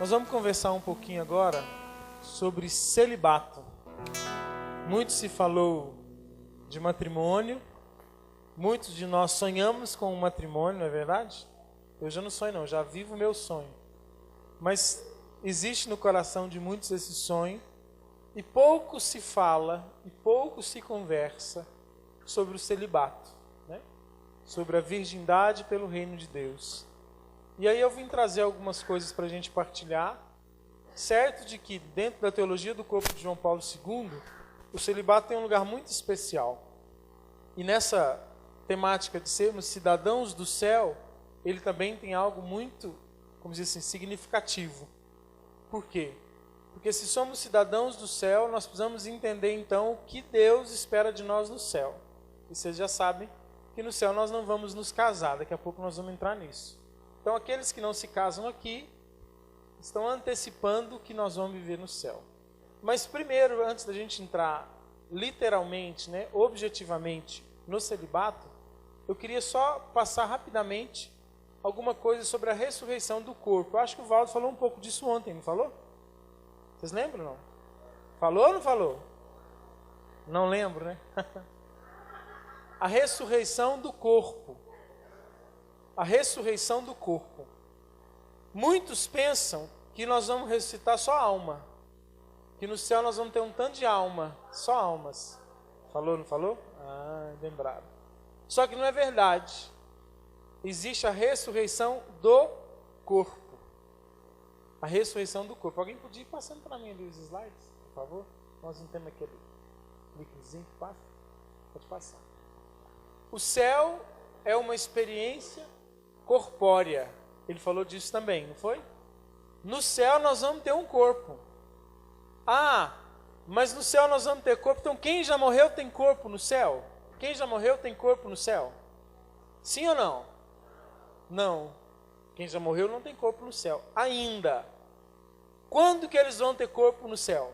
Nós vamos conversar um pouquinho agora sobre celibato. Muito se falou de matrimônio, muitos de nós sonhamos com um matrimônio, não é verdade? Eu já não sonho não, já vivo o meu sonho. Mas existe no coração de muitos esse sonho e pouco se fala e pouco se conversa sobre o celibato, né? Sobre a virgindade pelo reino de Deus. E aí eu vim trazer algumas coisas para a gente partilhar, certo de que dentro da teologia do corpo de João Paulo II, o celibato tem um lugar muito especial. E nessa temática de sermos cidadãos do céu, ele também tem algo muito, como dizer assim, significativo. Por quê? Porque se somos cidadãos do céu, nós precisamos entender então o que Deus espera de nós no céu. E vocês já sabem que no céu nós não vamos nos casar, daqui a pouco nós vamos entrar nisso. Então aqueles que não se casam aqui, estão antecipando o que nós vamos viver no céu. Mas primeiro, antes da gente entrar literalmente, né, objetivamente no celibato, eu queria só passar rapidamente alguma coisa sobre a ressurreição do corpo. Eu acho que o Valdo falou um pouco disso ontem, não falou? Vocês lembram, não? Falou ou não falou? Não lembro, né? A ressurreição do corpo. A ressurreição do corpo. Muitos pensam que nós vamos ressuscitar só alma. Que no céu nós vamos ter um tanto de alma. Só almas. Falou, não falou? Ah, lembrado. Só que não é verdade. Existe a ressurreição do corpo. A ressurreição do corpo. Alguém podia ir passando para mim ali os slides, por favor? Nós não temos aquele linkzinho que passa. Pode passar. O céu é uma experiência corpórea. Ele falou disso também, não foi? No céu nós vamos ter um corpo. Ah, mas no céu nós vamos ter corpo. Então quem já morreu tem corpo no céu? Quem já morreu tem corpo no céu? Sim ou não? Não. Quem já morreu não tem corpo no céu. Ainda. Quando que eles vão ter corpo no céu?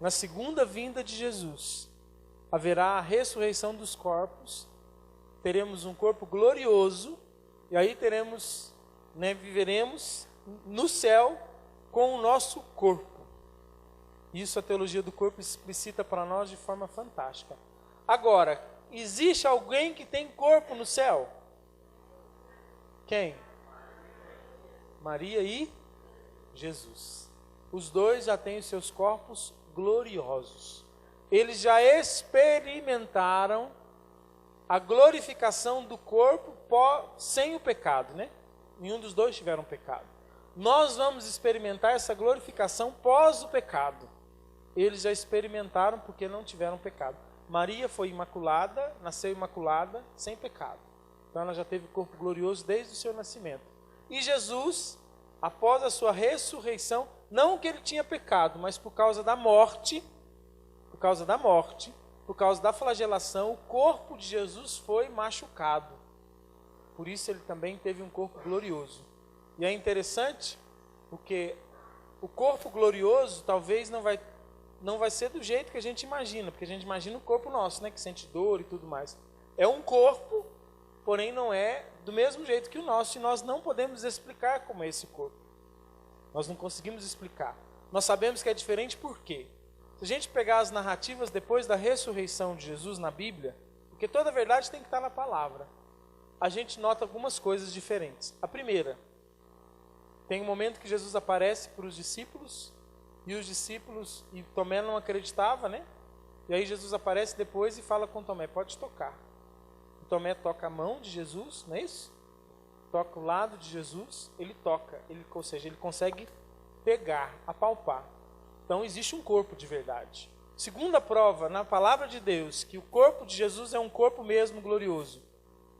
Na segunda vinda de Jesus. Haverá a ressurreição dos corpos. Teremos um corpo glorioso. E aí teremos, né, viveremos no céu com o nosso corpo. Isso a teologia do corpo explicita para nós de forma fantástica. Agora, existe alguém que tem corpo no céu? Quem? Maria e Jesus. Os dois já têm os seus corpos gloriosos. Eles já experimentaram a glorificação do corpo sem o pecado, né? Nenhum dos dois tiveram pecado. Nós vamos experimentar essa glorificação pós o pecado. Eles já experimentaram porque não tiveram pecado. Maria foi imaculada, nasceu imaculada, sem pecado. Então ela já teve o corpo glorioso desde o seu nascimento. E Jesus, após a sua ressurreição, não que ele tinha pecado, mas por causa da morte, por causa da flagelação, o corpo de Jesus foi machucado. Por isso ele também teve um corpo glorioso. E é interessante, porque o corpo glorioso talvez não vai ser do jeito que a gente imagina, porque a gente imagina o corpo nosso, né, que sente dor e tudo mais. É um corpo, porém não é do mesmo jeito que o nosso, e nós não podemos explicar como é esse corpo. Nós não conseguimos explicar. Nós sabemos que é diferente por quê? Se a gente pegar as narrativas depois da ressurreição de Jesus na Bíblia, porque toda a verdade tem que estar na palavra, a gente nota algumas coisas diferentes. A primeira, tem um momento que Jesus aparece para os discípulos, e os discípulos, e Tomé não acreditava, né? E aí Jesus aparece depois e fala com Tomé, pode tocar. E Tomé toca a mão de Jesus, não é isso? Toca o lado de Jesus, ele toca, ou seja, ele consegue pegar, apalpar. Então existe um corpo de verdade. Segunda prova, na palavra de Deus, que o corpo de Jesus é um corpo mesmo glorioso.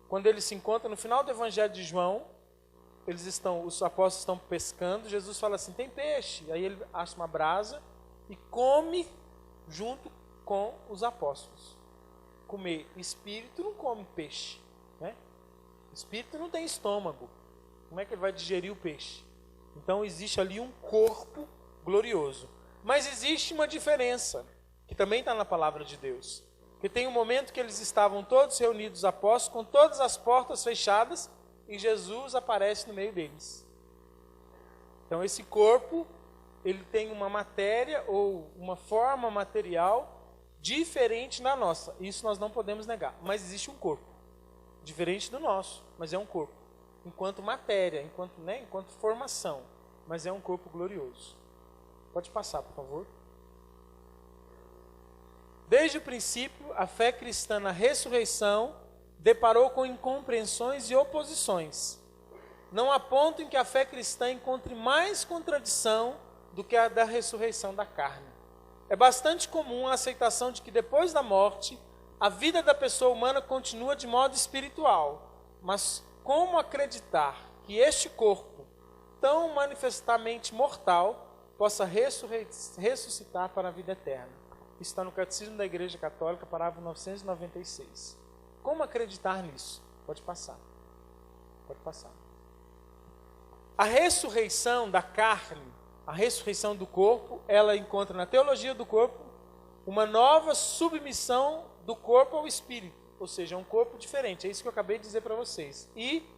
Quando ele se encontra no final do Evangelho de João, os apóstolos estão pescando, Jesus fala assim, tem peixe. Aí ele acha uma brasa e come junto com os apóstolos. Comer espírito não come peixe, né? Espírito não tem estômago. Como é que ele vai digerir o peixe? Então existe ali um corpo glorioso. Mas existe uma diferença, que também está na palavra de Deus. Que tem um momento que eles estavam todos reunidos, apóstolos, com todas as portas fechadas, e Jesus aparece no meio deles. Então esse corpo, ele tem uma matéria ou uma forma material diferente da nossa. Isso nós não podemos negar. Mas existe um corpo, diferente do nosso, mas é um corpo. Enquanto matéria, enquanto formação, mas é um corpo glorioso. Pode passar, por favor. Desde o princípio, a fé cristã na ressurreição deparou com incompreensões e oposições. Não há ponto em que a fé cristã encontre mais contradição do que a da ressurreição da carne. É bastante comum a aceitação de que depois da morte, a vida da pessoa humana continua de modo espiritual. Mas como acreditar que este corpo, tão manifestamente mortal, possa ressuscitar para a vida eterna? Isso está no Catecismo da Igreja Católica, parágrafo 996. Como acreditar nisso? Pode passar. Pode passar. A ressurreição da carne, a ressurreição do corpo, ela encontra na teologia do corpo uma nova submissão do corpo ao espírito, ou seja, um corpo diferente, é isso que eu acabei de dizer para vocês. E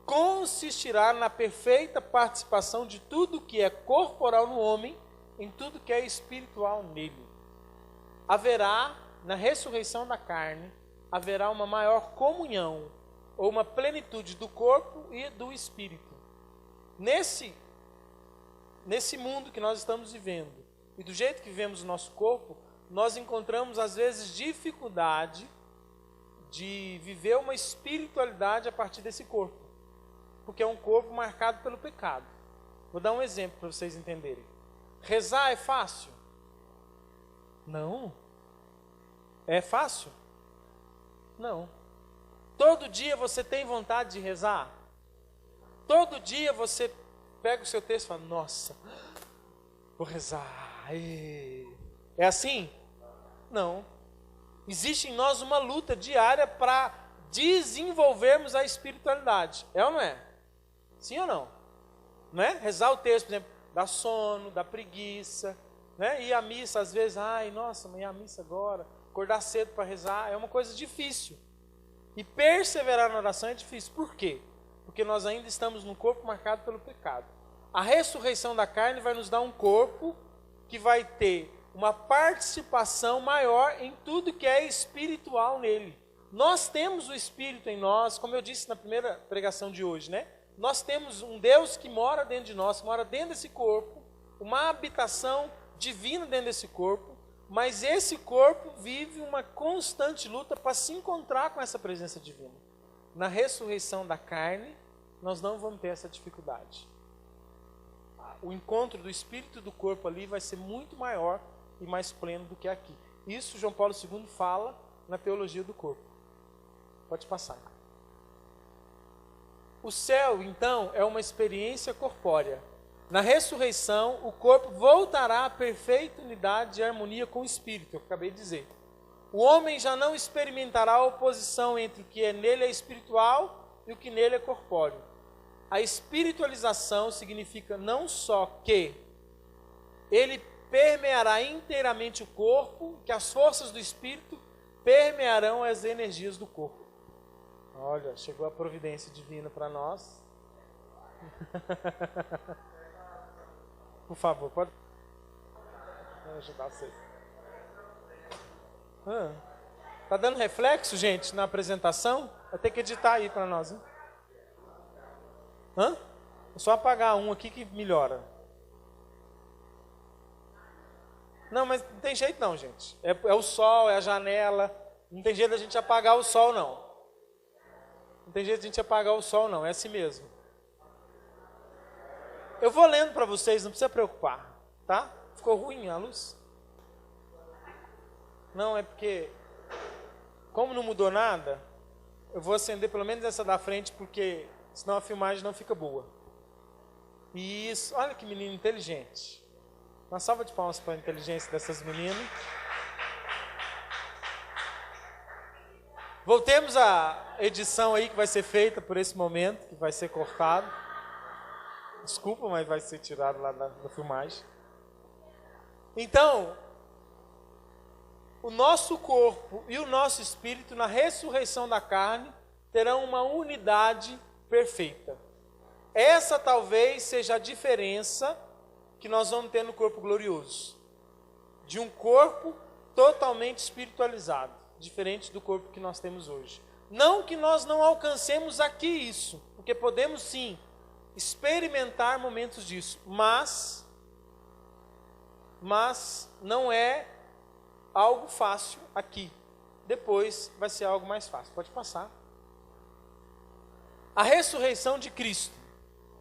consistirá na perfeita participação de tudo que é corporal no homem, em tudo que é espiritual nele. Haverá, na ressurreição da carne, haverá uma maior comunhão, ou uma plenitude do corpo e do espírito. Nesse mundo que nós estamos vivendo, e do jeito que vivemos o nosso corpo, nós encontramos às vezes dificuldade de viver uma espiritualidade a partir desse corpo, porque é um corpo marcado pelo pecado. Vou dar um exemplo para vocês entenderem. Rezar é fácil? Não. É fácil? Não. Todo dia você tem vontade de rezar? Todo dia você pega o seu texto e fala, nossa, vou rezar. É assim? Não. Existe em nós uma luta diária para desenvolvermos a espiritualidade. É ou não é? Sim ou não? Não é? Rezar o texto, por exemplo, dá sono, dá preguiça, né? Ir à missa, às vezes, ai, nossa, mas ir à missa agora, acordar cedo para rezar, é uma coisa difícil. E perseverar na oração é difícil. Por quê? Porque nós ainda estamos num corpo marcado pelo pecado. A ressurreição da carne vai nos dar um corpo que vai ter uma participação maior em tudo que é espiritual nele. Nós temos o Espírito em nós, como eu disse na primeira pregação de hoje, né? Nós temos um Deus que mora dentro de nós, que mora dentro desse corpo, uma habitação divina dentro desse corpo, mas esse corpo vive uma constante luta para se encontrar com essa presença divina. Na ressurreição da carne, nós não vamos ter essa dificuldade. O encontro do espírito e do corpo ali vai ser muito maior e mais pleno do que aqui. Isso João Paulo II fala na teologia do corpo. Pode passar. O céu, então, é uma experiência corpórea. Na ressurreição, o corpo voltará à perfeita unidade e harmonia com o espírito, eu acabei de dizer. O homem já não experimentará a oposição entre o que nele é espiritual e o que nele é corpóreo. A espiritualização significa não só que ele permeará inteiramente o corpo, que as forças do espírito permearão as energias do corpo. Olha, chegou a providência divina para nós. Por favor, pode ajudar vocês. Tá dando reflexo, gente, na apresentação? Vai ter que editar aí para nós, hein? É só apagar um aqui que melhora. Não, mas não tem jeito não, gente. É o sol, é a janela. Não tem jeito da gente apagar o sol, não. Não tem jeito de a gente apagar o sol, não. É assim mesmo. Eu vou lendo para vocês, não precisa preocupar, tá? Ficou ruim a luz? Não, é porque, como não mudou nada, eu vou acender pelo menos essa da frente, porque senão a filmagem não fica boa. Isso, olha que menino inteligente. Uma salva de palmas para a inteligência dessas meninas. Voltemos à edição aí que vai ser feita por esse momento, que vai ser cortado. Desculpa, mas vai ser tirado lá da filmagem. Então, o nosso corpo e o nosso espírito, na ressurreição da carne, terão uma unidade perfeita. Essa talvez seja a diferença que nós vamos ter no corpo glorioso. De um corpo totalmente espiritualizado, diferente do corpo que nós temos hoje. Não que nós não alcancemos aqui isso, porque podemos sim experimentar momentos disso, mas não é algo fácil aqui. Depois vai ser algo mais fácil. Pode passar. A ressurreição de Cristo.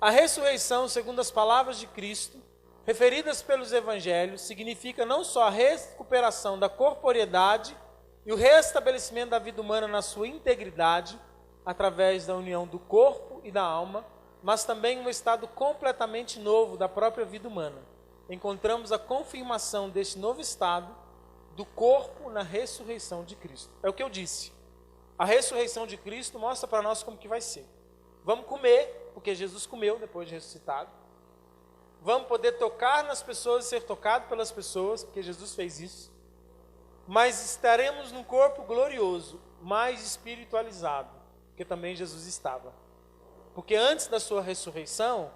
A ressurreição, segundo as palavras de Cristo, referidas pelos evangelhos, significa não só a recuperação da corporeidade e o restabelecimento da vida humana na sua integridade, através da união do corpo e da alma, mas também um estado completamente novo da própria vida humana. Encontramos a confirmação deste novo estado do corpo na ressurreição de Cristo. É o que eu disse. A ressurreição de Cristo mostra para nós como que vai ser. Vamos comer, porque Jesus comeu depois de ressuscitado. Vamos poder tocar nas pessoas e ser tocado pelas pessoas, porque Jesus fez isso. Mas estaremos num corpo glorioso, mais espiritualizado, porque também Jesus estava. Porque antes da sua ressurreição,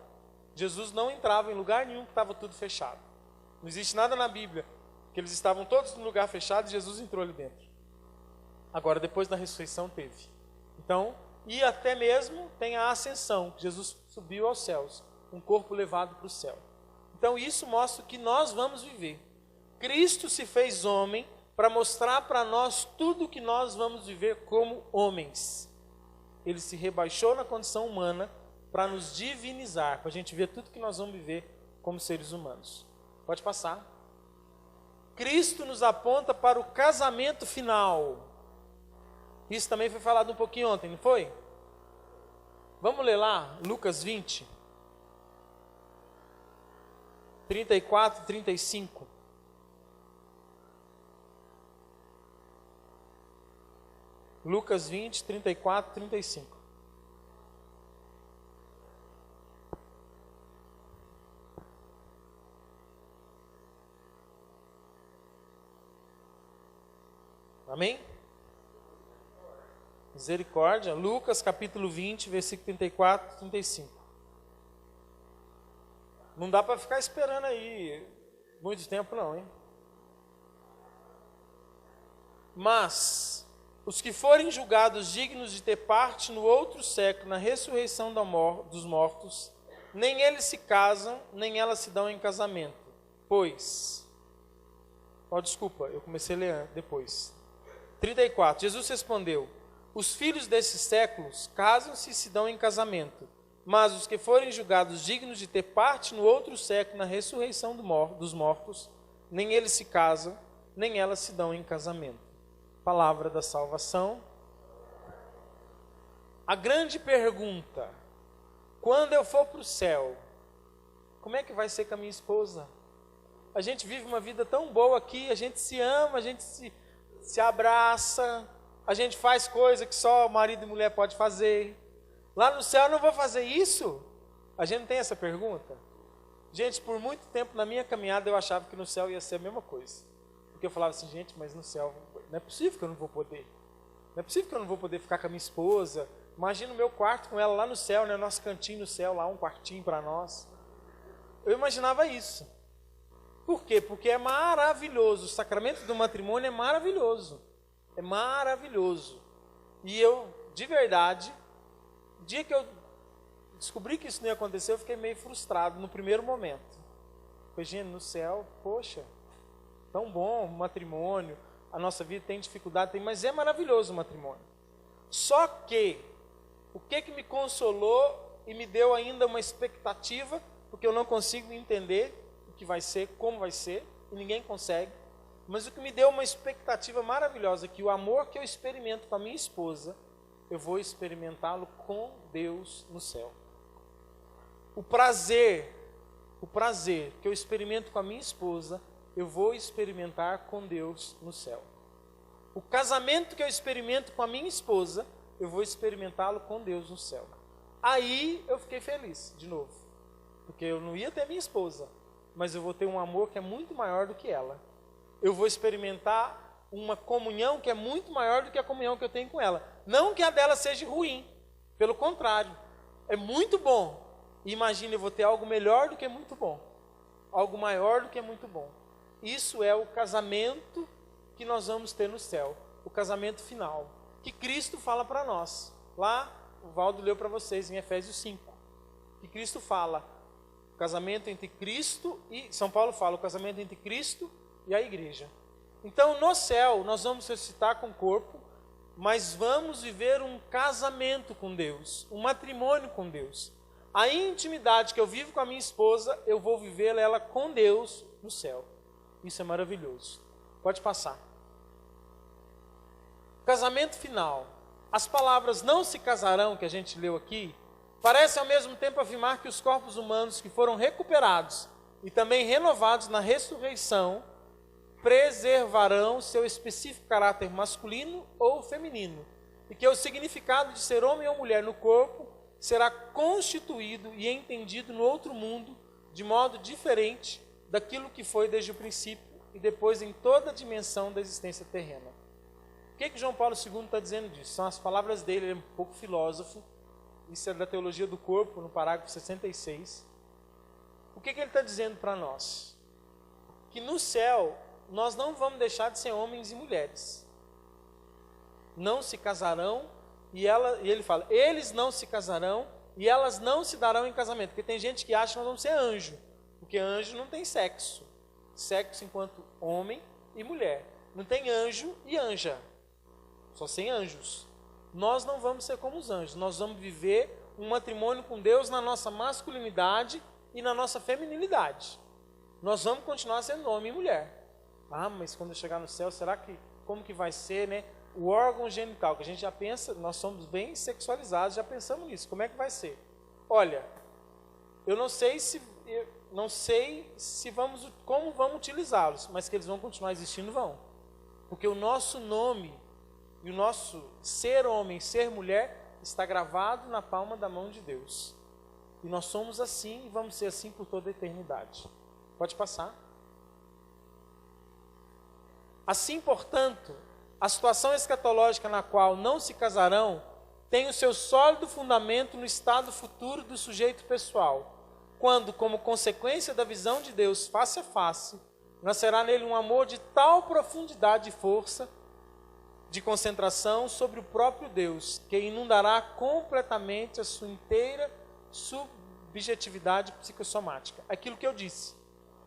Jesus não entrava em lugar nenhum, que estava tudo fechado. Não existe nada na Bíblia, que eles estavam todos no lugar fechado e Jesus entrou ali dentro. Agora, depois da ressurreição, teve. Então, e até mesmo tem a ascensão, Jesus subiu aos céus, um corpo levado para o céu. Então isso mostra o que nós vamos viver. Cristo se fez homem para mostrar para nós tudo o que nós vamos viver como homens. Ele se rebaixou na condição humana para nos divinizar, para a gente ver tudo que nós vamos viver como seres humanos. Pode passar. Cristo nos aponta para o casamento final. Isso também foi falado um pouquinho ontem, não foi? Vamos ler lá, Lucas 20, 34 e 35. Lucas 20, 34 e 35. Amém? Misericórdia. Lucas capítulo 20, versículo 34 e 35. Não dá para ficar esperando aí muito tempo não, hein? Mas os que forem julgados dignos de ter parte no outro século, na ressurreição dos mortos, nem eles se casam, nem elas se dão em casamento. Pois... desculpa, eu comecei a ler depois. 34. Jesus respondeu: os filhos desses séculos casam-se e se dão em casamento, mas os que forem julgados dignos de ter parte no outro século, na ressurreição dos mortos, nem eles se casam, nem elas se dão em casamento. Palavra da salvação. A grande pergunta: quando eu for para o céu, como é que vai ser com a minha esposa? A gente vive uma vida tão boa aqui, a gente se ama, a gente se abraça, a gente faz coisa que só marido e mulher pode fazer. Lá no céu eu não vou fazer isso? A gente não tem essa pergunta? Gente, por muito tempo na minha caminhada eu achava que no céu ia ser a mesma coisa. Porque eu falava assim, gente, mas no céu não é possível que eu não vou poder. Não é possível que eu não vou poder ficar com a minha esposa. Imagina o meu quarto com ela lá no céu, né? Nosso cantinho no céu, lá um quartinho para nós. Eu imaginava isso. Por quê? Porque é maravilhoso. O sacramento do matrimônio é maravilhoso. É maravilhoso. E eu, de verdade, o dia que eu descobri que isso não ia acontecer, eu fiquei meio frustrado no primeiro momento. Falei, gente, no céu, poxa, tão bom o matrimônio, a nossa vida tem dificuldade, mas é maravilhoso o matrimônio. Só que, o que me consolou e me deu ainda uma expectativa, porque eu não consigo entender o que vai ser, como vai ser, e ninguém consegue, mas o que me deu uma expectativa maravilhosa, que o amor que eu experimento com a minha esposa, eu vou experimentá-lo com Deus no céu. O prazer que eu experimento com a minha esposa, eu vou experimentar com Deus no céu. O casamento que eu experimento com a minha esposa, eu vou experimentá-lo com Deus no céu. Aí eu fiquei feliz, de novo. Porque eu não ia ter minha esposa, mas eu vou ter um amor que é muito maior do que ela. Eu vou experimentar uma comunhão que é muito maior do que a comunhão que eu tenho com ela. Não que a dela seja ruim, pelo contrário, é muito bom. e imagine, eu vou ter algo melhor do que muito bom, algo maior do que muito bom. Isso é o casamento que nós vamos ter no céu, o casamento final, que Cristo fala para nós. Lá, o Valdo leu para vocês em Efésios 5, que Cristo fala, o casamento entre Cristo e, São Paulo fala, o casamento entre Cristo e a igreja. Então, no céu, nós vamos ressuscitar com o corpo, mas vamos viver um casamento com Deus, um matrimônio com Deus. A intimidade que eu vivo com a minha esposa, eu vou viver ela com Deus no céu. Isso é maravilhoso. Pode passar. Casamento final. As palavras não se casarão, que a gente leu aqui, parece ao mesmo tempo afirmar que os corpos humanos que foram recuperados e também renovados na ressurreição preservarão seu específico caráter masculino ou feminino, e que o significado de ser homem ou mulher no corpo será constituído e entendido no outro mundo de modo diferente daquilo que foi desde o princípio e depois em toda a dimensão da existência terrena. O que João Paulo II está dizendo disso? São as palavras dele, ele é um pouco filósofo, isso é da Teologia do Corpo, no parágrafo 66. O que ele está dizendo para nós? Que no céu nós não vamos deixar de ser homens e mulheres. Não se casarão, e ele fala, eles não se casarão e elas não se darão em casamento. Porque tem gente que acha que nós vamos ser anjo, porque anjo não tem sexo. Sexo enquanto homem e mulher. Não tem anjo e anja. Só sem anjos. Nós não vamos ser como os anjos. Nós vamos viver um matrimônio com Deus na nossa masculinidade e na nossa feminilidade. Nós vamos continuar sendo homem e mulher. Ah, mas quando eu chegar no céu, será que, como que vai ser, né? O órgão genital, que a gente já pensa, nós somos bem sexualizados, já pensamos nisso, como é que vai ser? Olha, eu não sei se vamos, como vamos utilizá-los, mas que eles vão continuar existindo, vão. Porque o nosso nome e o nosso ser homem, ser mulher, está gravado na palma da mão de Deus. E nós somos assim e vamos ser assim por toda a eternidade. Pode passar. Assim, portanto, a situação escatológica na qual não se casarão tem o seu sólido fundamento no estado futuro do sujeito pessoal, quando, como consequência da visão de Deus face a face, nascerá nele um amor de tal profundidade e força, de concentração sobre o próprio Deus, que inundará completamente a sua inteira subjetividade psicossomática. Aquilo que eu disse.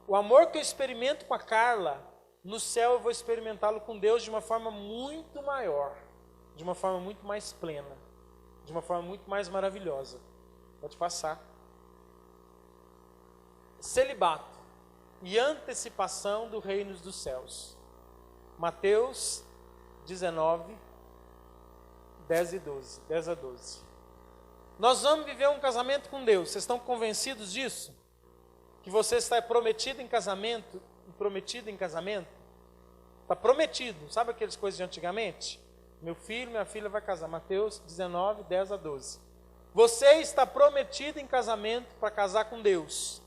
O amor que eu experimento com a Carla, no céu eu vou experimentá-lo com Deus de uma forma muito maior, de uma forma muito mais plena, de uma forma muito mais maravilhosa. Pode passar. Celibato e antecipação do reino dos céus. Mateus 19, 10 a 12. Nós vamos viver um casamento com Deus. Vocês estão convencidos disso? Que você está prometido em casamento? Prometido em casamento? Está prometido. Sabe aquelas coisas de antigamente? Meu filho, minha filha vai casar. Mateus 19, 10 a 12. Você está prometido em casamento para casar com Deus.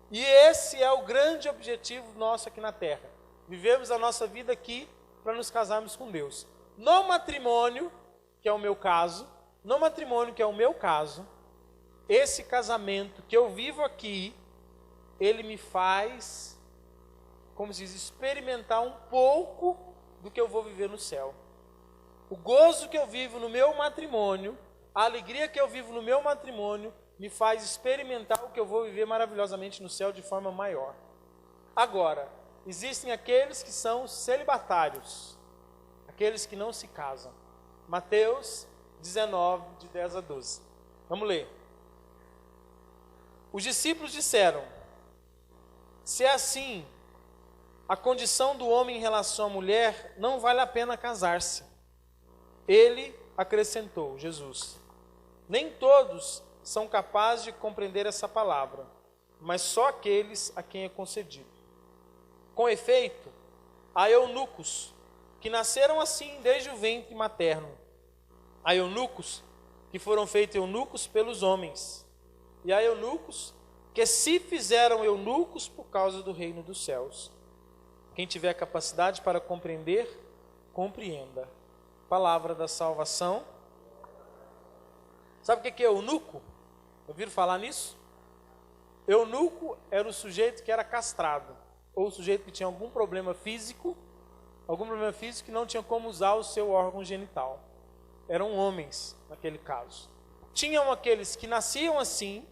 E esse é o grande objetivo nosso aqui na terra. Vivemos a nossa vida aqui para nos casarmos com Deus. No matrimônio, que é o meu caso, esse casamento que eu vivo aqui, ele me faz, como se diz, experimentar um pouco do que eu vou viver no céu. O gozo que eu vivo no meu matrimônio, a alegria que eu vivo no meu matrimônio, me faz experimentar o que eu vou viver maravilhosamente no céu de forma maior. Agora, existem aqueles que são celibatários, aqueles que não se casam. Mateus 19, de 10 a 12. Vamos ler. Os discípulos disseram: se é assim, a condição do homem em relação à mulher, não vale a pena casar-se. Ele acrescentou, Jesus: nem todos são capazes de compreender essa palavra, mas só aqueles a quem é concedido. Com efeito, há eunucos que nasceram assim desde o ventre materno. Há eunucos que foram feitos eunucos pelos homens. E há eunucos que se fizeram eunucos por causa do reino dos céus. Quem tiver capacidade para compreender, compreenda. Palavra da salvação. Sabe o que é eunuco? Ouviram falar nisso? Eunuco era o sujeito que era castrado, ou o sujeito que tinha algum problema físico que não tinha como usar o seu órgão genital. Eram homens, naquele caso. Tinham aqueles que nasciam assim,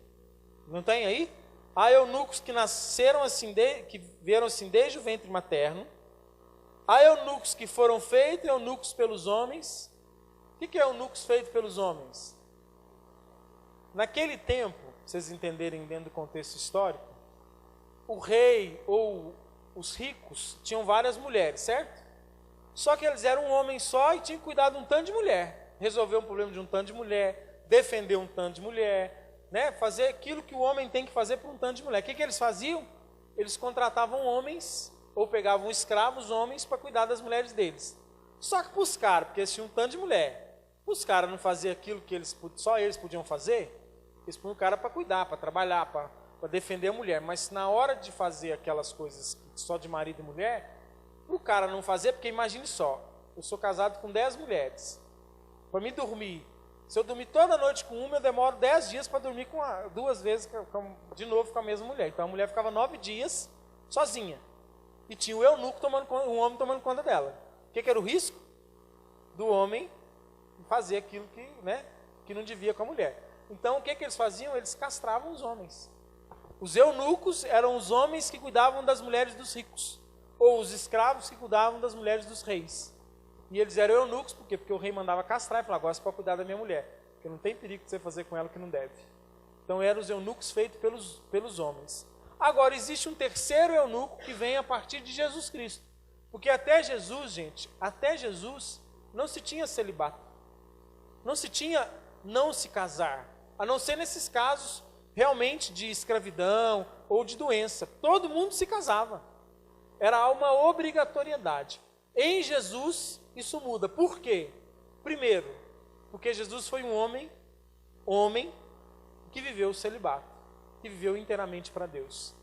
não tem aí? Há eunucos que nasceram assim, que vieram assim desde o ventre materno. Há eunucos que foram feitos eunucos pelos homens. O que é eunucos feitos pelos homens? Naquele tempo, pra vocês entenderem dentro do contexto histórico, o rei ou os ricos tinham várias mulheres, certo? Só que eles eram um homem só e tinham que cuidar de um tanto de mulher. Resolver um problema de um tanto de mulher, defender um tanto de mulher, né? Fazer aquilo que o homem tem que fazer para um tanto de mulher. O que eles faziam? Eles contratavam homens ou pegavam escravos homens para cuidar das mulheres deles. Só que para os caras, porque eles tinham um tanto de mulher, os caras não faziam aquilo que só eles podiam fazer, eles põem o cara para cuidar, para trabalhar, para defender a mulher. Mas na hora de fazer aquelas coisas só de marido e mulher, o cara não fazer, porque imagine só, eu sou casado com 10 mulheres. Para mim dormir, se eu dormir toda noite com uma, eu demoro 10 dias para dormir com duas vezes, de novo com a mesma mulher. Então a mulher ficava 9 dias sozinha. E tinha o eunuco um homem tomando conta dela. O que era o risco? Do homem fazer aquilo que não devia com a mulher. Então o que eles faziam? Eles castravam os homens. Os eunucos eram os homens que cuidavam das mulheres dos ricos, ou os escravos que cuidavam das mulheres dos reis. E eles eram eunucos, por quê? Porque o rei mandava castrar e falava, agora você pode cuidar da minha mulher, porque não tem perigo de você fazer com ela o que não deve. Então eram os eunucos feitos pelos homens. Agora existe um terceiro eunuco que vem a partir de Jesus Cristo. Porque até Jesus, gente, até Jesus não se tinha celibato. Não se tinha não se casar. A não ser nesses casos realmente de escravidão ou de doença. Todo mundo se casava. Era uma obrigatoriedade. Em Jesus, isso muda. Por quê? Primeiro, porque Jesus foi um homem que viveu o celibato, que viveu inteiramente para Deus.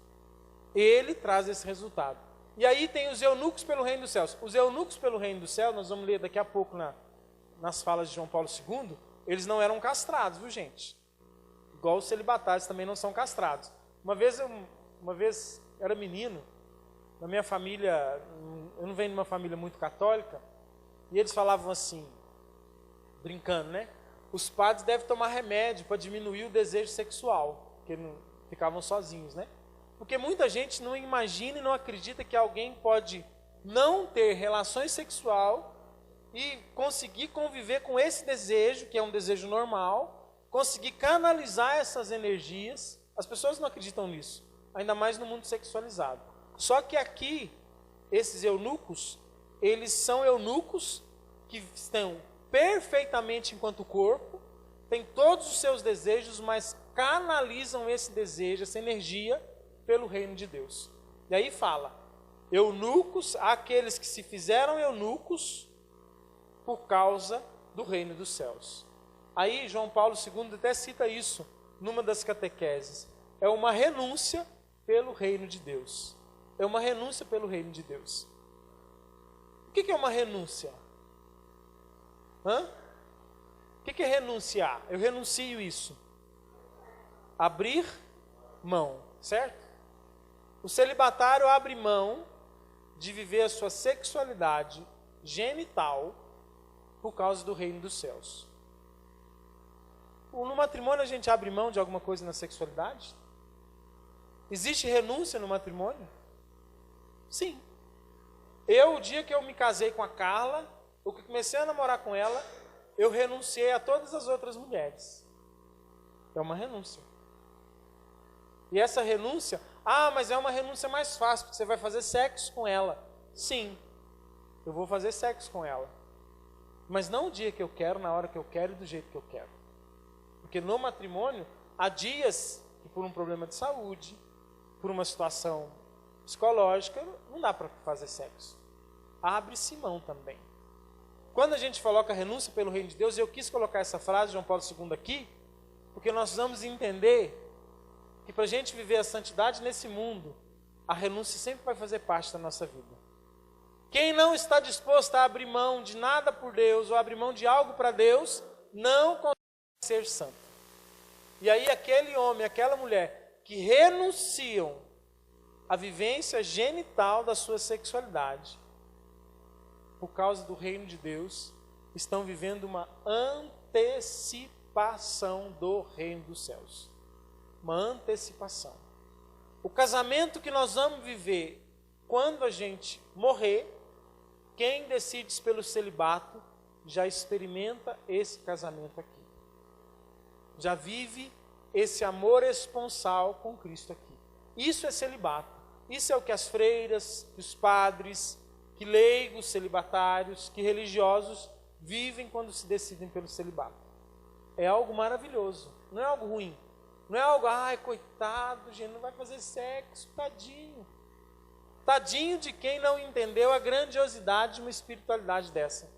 Ele traz esse resultado. E aí tem os eunucos pelo reino dos céus. Os eunucos pelo reino dos céus, nós vamos ler daqui a pouco nas falas de João Paulo II, eles não eram castrados, viu gente? Igual os celibatários também não são castrados. Uma vez era menino, na minha família, eu não venho de uma família muito católica, e eles falavam assim, brincando, né? Os padres devem tomar remédio para diminuir o desejo sexual, porque não ficavam sozinhos, né? Porque muita gente não imagina e não acredita que alguém pode não ter relações sexual e conseguir conviver com esse desejo, que é um desejo normal, conseguir canalizar essas energias. As pessoas não acreditam nisso, ainda mais no mundo sexualizado. Só que aqui, esses eunucos, eles são eunucos que estão perfeitamente enquanto corpo, têm todos os seus desejos, mas canalizam esse desejo, essa energia, pelo reino de Deus. E aí fala, eunucos, aqueles que se fizeram eunucos por causa do reino dos céus. Aí João Paulo II até cita isso numa das catequeses. É uma renúncia pelo reino de Deus. É uma renúncia pelo reino de Deus. O que é uma renúncia? O que é renunciar? Eu renuncio isso. Abrir mão, certo? O celibatário abre mão de viver a sua sexualidade genital por causa do reino dos céus. No matrimônio a gente abre mão de alguma coisa na sexualidade? Existe renúncia no matrimônio? Sim. O dia que eu me casei com a Carla, ou que comecei a namorar com ela, eu renunciei a todas as outras mulheres. É uma renúncia. E essa renúncia, mas é uma renúncia mais fácil, porque você vai fazer sexo com ela. Sim, eu vou fazer sexo com ela. Mas não o dia que eu quero, na hora que eu quero e do jeito que eu quero. Porque no matrimônio, há dias que por um problema de saúde, por uma situação psicológica, não dá para fazer sexo. Abre-se mão também. Quando a gente coloca a renúncia pelo reino de Deus, eu quis colocar essa frase de João Paulo II aqui, porque nós vamos entender que para a gente viver a santidade nesse mundo, a renúncia sempre vai fazer parte da nossa vida. Quem não está disposto a abrir mão de nada por Deus, ou abrir mão de algo para Deus, não consegue ser santo. E aí aquele homem, aquela mulher que renunciam à vivência genital da sua sexualidade, por causa do reino de Deus, estão vivendo uma antecipação do reino dos céus. Uma antecipação. O casamento que nós vamos viver quando a gente morrer, quem decide pelo celibato já experimenta esse casamento aqui. Já vive esse amor esponsal com Cristo aqui. Isso é celibato. Isso é o que as freiras, que os padres, que leigos celibatários, que religiosos vivem quando se decidem pelo celibato. É algo maravilhoso, não é algo ruim. Não é algo, ai, coitado, gente, não vai fazer sexo, tadinho. Tadinho de quem não entendeu a grandiosidade de uma espiritualidade dessa.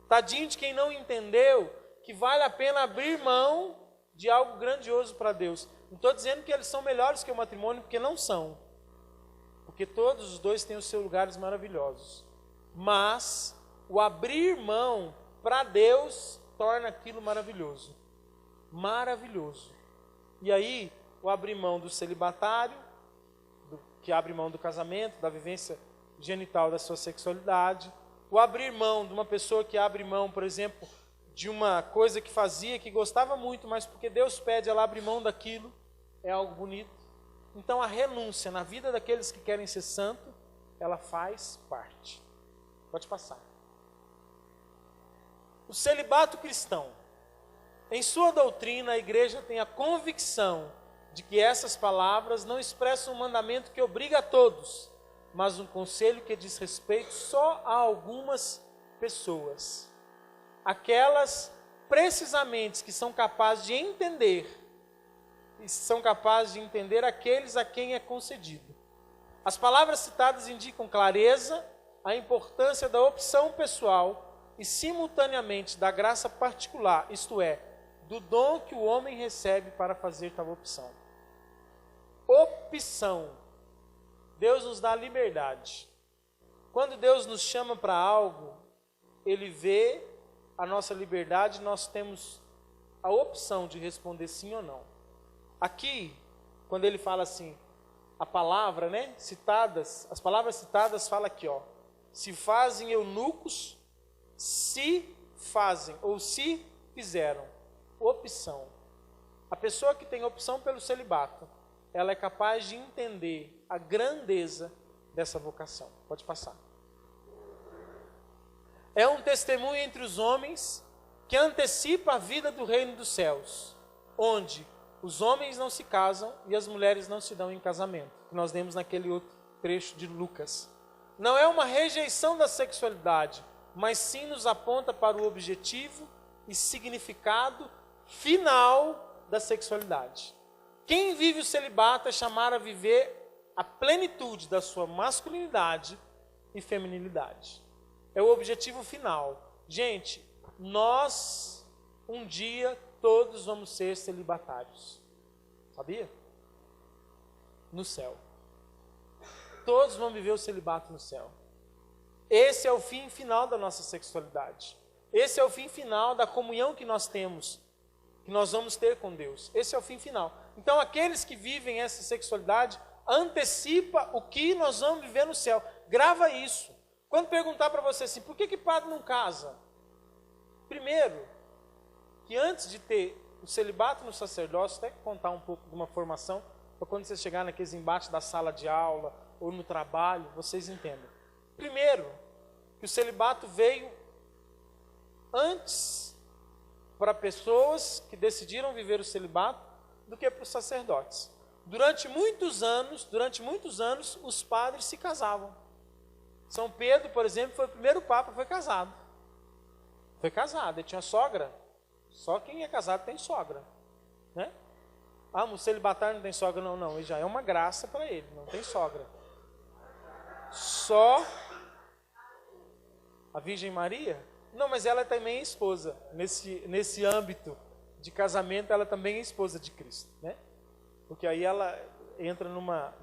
Tadinho de quem não entendeu que vale a pena abrir mão de algo grandioso para Deus. Não estou dizendo que eles são melhores que o matrimônio, porque não são. Porque todos os dois têm os seus lugares maravilhosos. Mas o abrir mão para Deus torna aquilo maravilhoso. Maravilhoso. E aí, o abrir mão do celibatário, que abre mão do casamento, da vivência genital da sua sexualidade, o abrir mão de uma pessoa que abre mão, por exemplo, de uma coisa que fazia, que gostava muito, mas porque Deus pede, ela abre mão daquilo, é algo bonito. Então a renúncia na vida daqueles que querem ser santo, ela faz parte. Pode passar. O celibato cristão. Em sua doutrina, a igreja tem a convicção de que essas palavras não expressam um mandamento que obriga a todos, mas um conselho que diz respeito só a algumas pessoas. Aquelas, precisamente, que são capazes de entender, e são capazes de entender aqueles a quem é concedido. As palavras citadas indicam clareza a importância da opção pessoal e, simultaneamente, da graça particular, isto é, do dom que o homem recebe para fazer tal opção. Opção. Deus nos dá liberdade. Quando Deus nos chama para algo, Ele vê a nossa liberdade, nós temos a opção de responder sim ou não. Aqui, quando Ele fala assim, a palavra, né, citadas, as palavras citadas falam aqui, ó, se fazem eunucos, se fazem ou se fizeram. Opção. A pessoa que tem opção pelo celibato, ela é capaz de entender a grandeza dessa vocação. Pode passar. É um testemunho entre os homens que antecipa a vida do reino dos céus, onde os homens não se casam e as mulheres não se dão em casamento, que nós lemos naquele outro trecho de Lucas. Não é uma rejeição da sexualidade, mas sim nos aponta para o objetivo e significado final da sexualidade. Quem vive o celibato é chamado a viver a plenitude da sua masculinidade e feminilidade. É o objetivo final. Gente, nós, um dia, todos vamos ser celibatários. Sabia? No céu. Todos vão viver o celibato no céu. Esse é o fim final da nossa sexualidade. Esse é o fim final da comunhão que nós temos, que nós vamos ter com Deus. Esse é o fim final. Então, aqueles que vivem essa sexualidade, antecipa o que nós vamos viver no céu. Grava isso. Quando perguntar para você assim, por que padre não casa? Primeiro, que antes de ter o celibato no sacerdócio, até contar um pouco de uma formação, para quando você chegar naqueles embates da sala de aula, ou no trabalho, vocês entendam. Primeiro, que o celibato veio antes para pessoas que decidiram viver o celibato do que para os sacerdotes. Durante muitos anos, os padres se casavam. São Pedro, por exemplo, foi o primeiro papa, foi casado. Foi casado, ele tinha sogra. Só quem é casado tem sogra, né? Ah, o celibatário não tem sogra, não, ele já é uma graça para ele, não tem sogra. Só a Virgem Maria? Não, mas ela também é esposa. Nesse âmbito de casamento, ela também é esposa de Cristo, né? Porque aí ela entra numa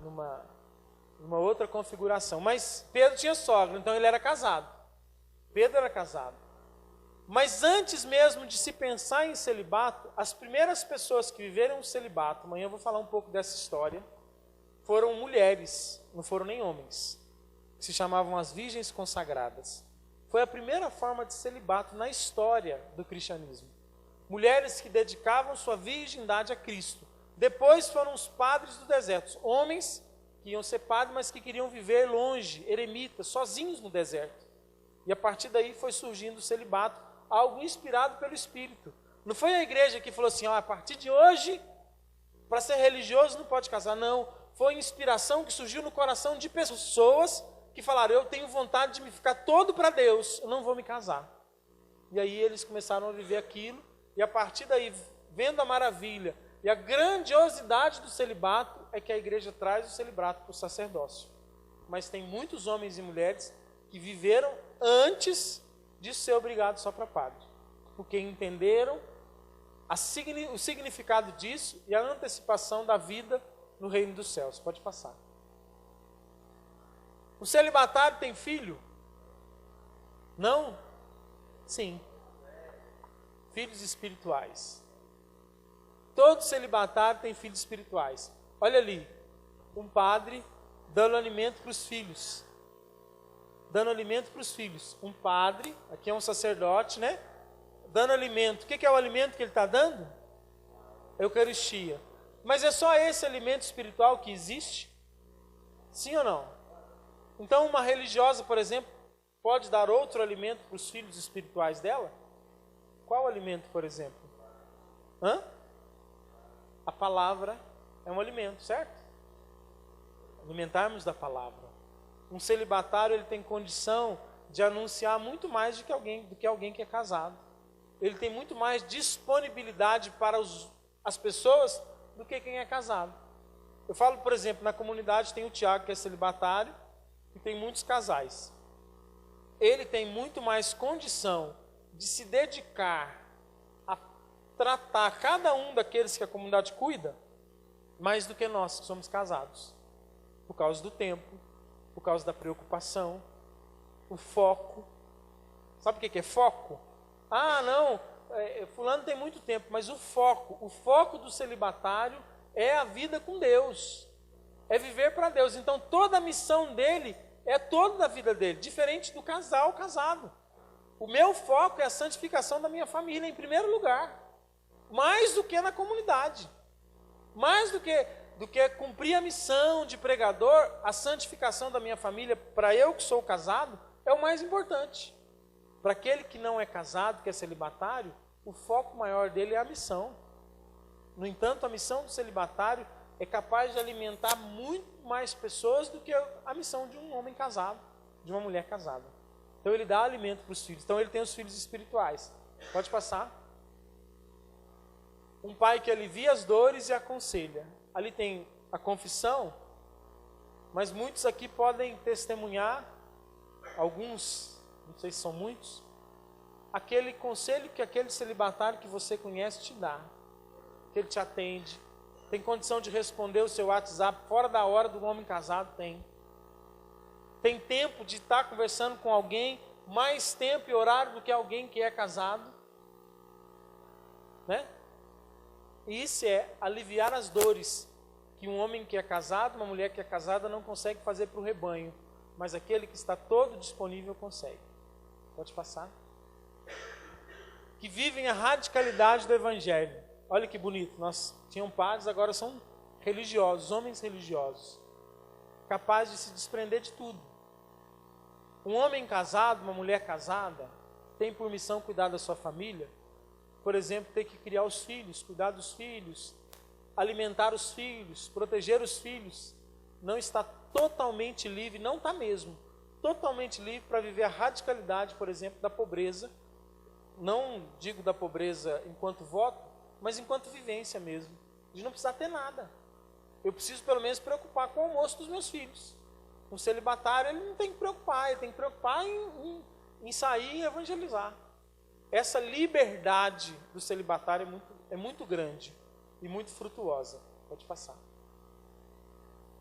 outra configuração. Mas Pedro tinha sogra, então ele era casado. Pedro era casado. Mas antes mesmo de se pensar em celibato, as primeiras pessoas que viveram o celibato, amanhã eu vou falar um pouco dessa história, foram mulheres, não foram nem homens, que se chamavam as virgens consagradas. Foi a primeira forma de celibato na história do cristianismo. Mulheres que dedicavam sua virgindade a Cristo. Depois foram os padres do deserto, homens que iam ser padres, mas que queriam viver longe, eremitas, sozinhos no deserto. E a partir daí foi surgindo o celibato, algo inspirado pelo Espírito. Não foi a igreja que falou assim, a partir de hoje, para ser religioso não pode casar. Não, foi inspiração que surgiu no coração de pessoas que falaram, eu tenho vontade de me ficar todo para Deus, eu não vou me casar. E aí eles começaram a viver aquilo, e a partir daí, vendo a maravilha e a grandiosidade do celibato, é que a igreja traz o celibato para o sacerdócio. Mas tem muitos homens e mulheres que viveram antes de ser obrigados só para padre, porque entenderam o significado disso e a antecipação da vida no reino dos céus. Pode passar. O celibatário tem filho? Não? Sim. Filhos espirituais. Todo celibatário tem filhos espirituais. Olha ali, um padre dando alimento para os filhos. Dando alimento para os filhos. Um padre, aqui é um sacerdote, né? Dando alimento. O que é o alimento que ele está dando? Eucaristia. Mas é só esse alimento espiritual que existe? Sim ou não? Então uma religiosa, por exemplo, pode dar outro alimento para os filhos espirituais dela? Qual alimento, por exemplo? A palavra é um alimento, certo? Alimentarmos da palavra. Um celibatário, ele tem condição de anunciar muito mais do que alguém que é casado. Ele tem muito mais disponibilidade para as pessoas do que quem é casado. Eu falo, por exemplo, na comunidade tem o Tiago, que é celibatário, e tem muitos casais. Ele tem muito mais condição de se dedicar a tratar cada um daqueles que a comunidade cuida, mais do que nós que somos casados. Por causa do tempo, por causa da preocupação, o foco. Sabe o que é foco? Não, fulano tem muito tempo, mas o foco do celibatário é a vida com Deus, é viver para Deus. Então toda a missão dele é toda da vida dele, diferente do casal casado. O meu foco é a santificação da minha família em primeiro lugar, mais do que na comunidade, mais do que cumprir a missão de pregador. A santificação da minha família, para eu que sou casado, é o mais importante. Para aquele que não é casado, que é celibatário, o foco maior dele é a missão. No entanto, a missão do celibatário é capaz de alimentar muito mais pessoas do que a missão de um homem casado, de uma mulher casada. Então ele dá alimento para os filhos. Então ele tem os filhos espirituais. Pode passar. Um pai que alivia as dores e aconselha. Ali tem a confissão, mas muitos aqui podem testemunhar, alguns, não sei se são muitos, aquele conselho que aquele celibatário que você conhece te dá, que ele te atende, tem condição de responder o seu WhatsApp fora da hora do homem casado, tem tempo de estar conversando com alguém, mais tempo e horário do que alguém que é casado, né? E isso é aliviar as dores que um homem que é casado, uma mulher que é casada não consegue fazer para o rebanho, mas aquele que está todo disponível consegue. Pode passar. Que vivem a radicalidade do Evangelho. Olha que bonito, nós tínhamos padres, agora são religiosos, homens religiosos, capazes de se desprender de tudo. Um homem casado, uma mulher casada, tem por missão cuidar da sua família, por exemplo, ter que criar os filhos, cuidar dos filhos, alimentar os filhos, proteger os filhos. Não está totalmente livre, não está mesmo, totalmente livre para viver a radicalidade, por exemplo, da pobreza. Não digo da pobreza enquanto voto, mas enquanto vivência mesmo. De não precisar ter nada. Eu preciso pelo menos preocupar com o almoço dos meus filhos. Um celibatário, ele não tem que preocupar, ele tem que preocupar em sair e evangelizar. Essa liberdade do celibatário é muito grande e muito frutuosa. Pode passar.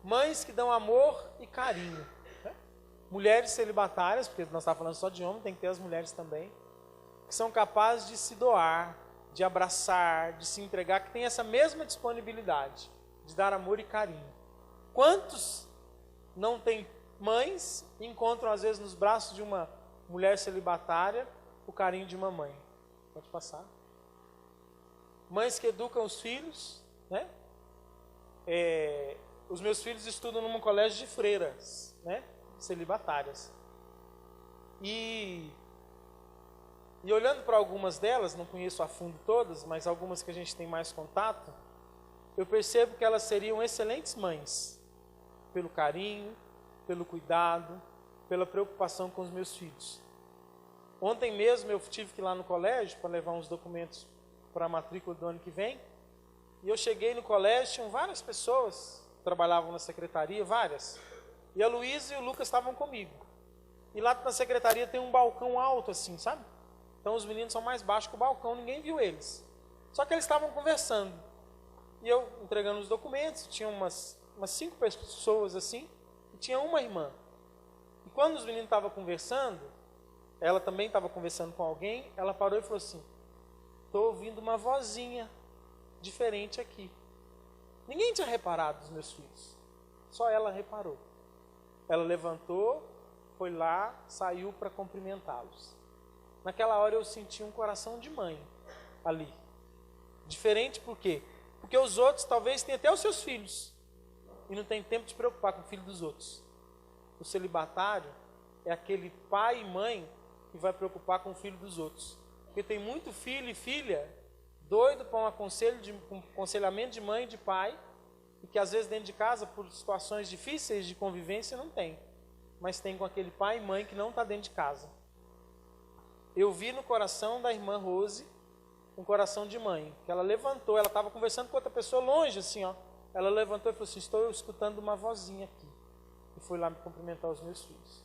Mães que dão amor e carinho. Né? Mulheres celibatárias, porque nós estávamos falando só de homem, tem que ter as mulheres também. que são capazes de se doar, de abraçar, de se entregar, que têm essa mesma disponibilidade de dar amor e carinho. Quantos não têm mães e encontram às vezes nos braços de uma mulher celibatária o carinho de uma mãe? Pode passar. Mães que educam os filhos, né? Os meus filhos estudam num colégio de freiras, né? Celibatárias. E olhando para algumas delas, não conheço a fundo todas, mas algumas que a gente tem mais contato, eu percebo que elas seriam excelentes mães, pelo carinho, pelo cuidado, pela preocupação com os meus filhos. Ontem mesmo eu tive que ir lá no colégio para levar uns documentos para a matrícula do ano que vem, e eu cheguei no colégio, tinham várias pessoas que trabalhavam na secretaria, várias, e a Luísa e o Lucas estavam comigo. E lá na secretaria tem um balcão alto assim, sabe? Então os meninos são mais baixos que o balcão, ninguém viu eles. Só que eles estavam conversando. E eu entregando os documentos, tinha umas 5 pessoas assim, e tinha uma irmã. E quando os meninos estavam conversando, ela também estava conversando com alguém, ela parou e falou assim: estou ouvindo uma vozinha diferente aqui. Ninguém tinha reparado dos meus filhos, só ela reparou. Ela levantou, foi lá, saiu para cumprimentá-los. Naquela hora eu senti um coração de mãe ali. Diferente por quê? Porque os outros talvez tenham até os seus filhos e não tem tempo de se preocupar com o filho dos outros. O celibatário é aquele pai e mãe que vai preocupar com o filho dos outros. Porque tem muito filho e filha doido para um aconselhamento de mãe e de pai, e que às vezes dentro de casa, por situações difíceis de convivência, não tem. Mas tem com aquele pai e mãe que não está dentro de casa. Eu vi no coração da irmã Rose um coração de mãe, que ela levantou, ela estava conversando com outra pessoa longe, assim, ó. Ela levantou e falou assim: estou escutando uma vozinha aqui. E foi lá me cumprimentar os meus filhos.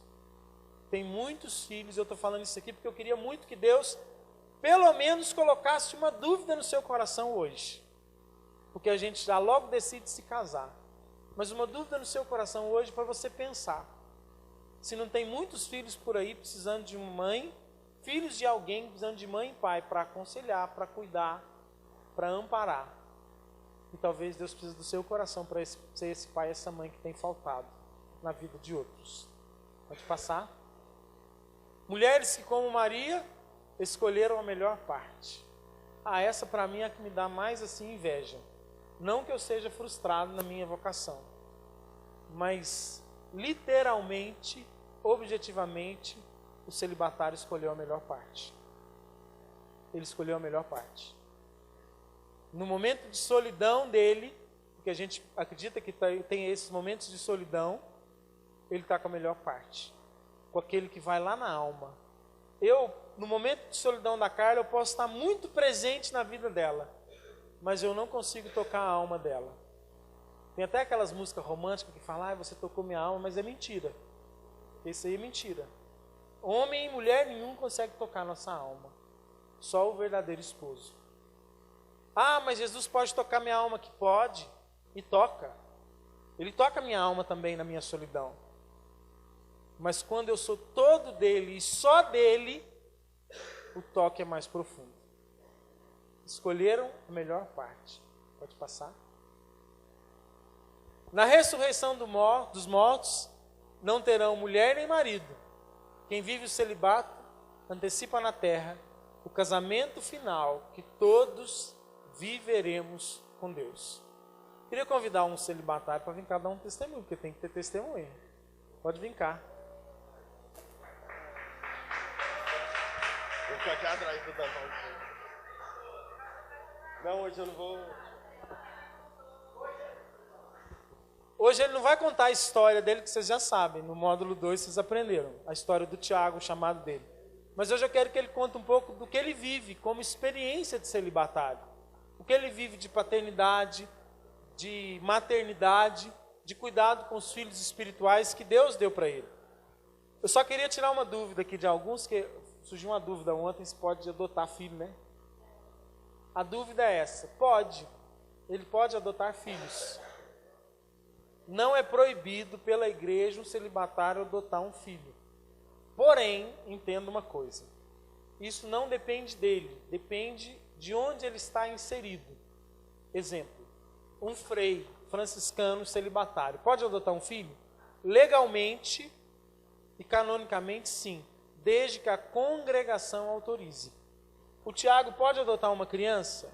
Tem muitos filhos, eu estou falando isso aqui porque eu queria muito que Deus, pelo menos, colocasse uma dúvida no seu coração hoje. Porque a gente já logo decide se casar. Mas uma dúvida no seu coração hoje para você pensar. Se não tem muitos filhos por aí precisando de uma mãe, filhos de alguém precisando de mãe e pai para aconselhar, para cuidar, para amparar. E talvez Deus precise do seu coração para ser esse pai e essa mãe que tem faltado na vida de outros. Pode passar. Mulheres que, como Maria, escolheram a melhor parte. Essa para mim é a que me dá mais assim inveja. Não que eu seja frustrado na minha vocação, mas literalmente, objetivamente, o celibatário escolheu a melhor parte. Ele escolheu a melhor parte. No momento de solidão dele, porque a gente acredita que tem esses momentos de solidão, ele está com a melhor parte. Com aquele que vai lá na alma. No momento de solidão da Carla, eu posso estar muito presente na vida dela, mas eu não consigo tocar a alma dela. Tem até aquelas músicas românticas que falam: você tocou minha alma, mas é mentira. Isso aí é mentira. Homem e mulher nenhum consegue tocar nossa alma. Só o verdadeiro esposo. Mas Jesus pode tocar minha alma, que pode, e toca. Ele toca minha alma também na minha solidão. Mas quando eu sou todo dele e só dele, o toque é mais profundo. Escolheram a melhor parte. Pode passar. Na ressurreição dos mortos, não terão mulher nem marido. Quem vive o celibato antecipa na terra o casamento final que todos viveremos com Deus. Queria convidar um celibatário para vir cá dar um testemunho, porque tem que ter testemunho. Pode vir cá. Vou ficar aqui atrás do Dantão. Não, hoje eu não vou. Hoje ele não vai contar a história dele, que vocês já sabem. No módulo 2 vocês aprenderam a história do Tiago, o chamado dele. Mas hoje eu quero que ele conte um pouco do que ele vive como experiência de celibatário. O que ele vive de paternidade, de maternidade, de cuidado com os filhos espirituais que Deus deu para ele. Eu só queria tirar uma dúvida aqui de alguns, que surgiu uma dúvida ontem, se pode adotar filho, né? A dúvida é essa: pode. Ele pode adotar filhos. Não é proibido pela igreja um celibatário adotar um filho. Porém, entenda uma coisa: isso não depende dele, depende de onde ele está inserido. Exemplo, um frei franciscano celibatário pode adotar um filho? Legalmente e canonicamente, sim, desde que a congregação autorize. O Tiago pode adotar uma criança?